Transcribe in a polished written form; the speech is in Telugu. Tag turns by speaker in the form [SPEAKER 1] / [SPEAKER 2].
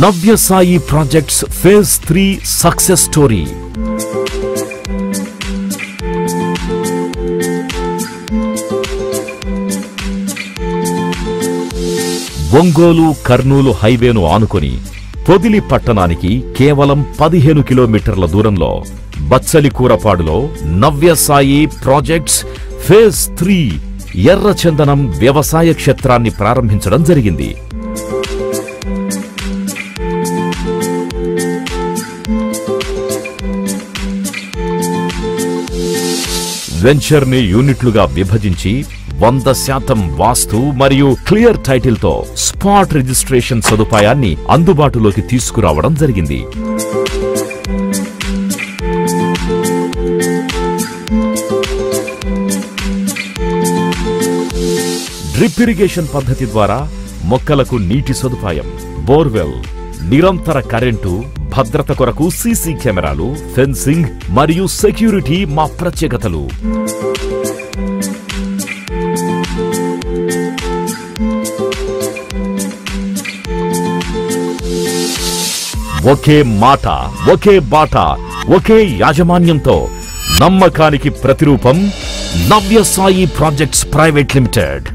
[SPEAKER 1] Navyasai Projects Phase 3 Success Story. Ongole Kurnool హైవేను ఆనుకొని పొదిలి పట్టణానికి కేవలం 15 కిలోమీటర్ల దూరంలో బచ్చలికూరపాడులో నవ్యసాయి ప్రాజెక్ట్స్ ఫేజ్ 3 ఎర్రచందనం వ్యవసాయ క్షేత్రాన్ని ప్రారంభించడం జరిగింది. వెంచర్ ని యూనిట్లుగా విభజించి 100% వాస్తు మరియు క్లియర్ టైటిల్ తో స్పాట్ రిజిస్ట్రేషన్ సదుపాయాన్ని అందుబాటులోకి తీసుకురావడం జరిగింది. డ్రిప్ ఇరిగేషన్ పద్ధతి ద్వారా మొక్కలకు నీటి సదుపాయం, బోర్వెల్, నిరంతర కరెంటు, భద్రత కొరకు సీసీ కెమెరాలు, ఫెన్సింగ్ మరియు సెక్యూరిటీ మా ప్రత్యేకతలు. ఒకే మాట, ఒకే బాట, ఒకే యాజమాన్యంతో నమ్మకానికి ప్రతిరూపం నవ్యసాయి ప్రాజెక్ట్స్ ప్రైవేట్ లిమిటెడ్.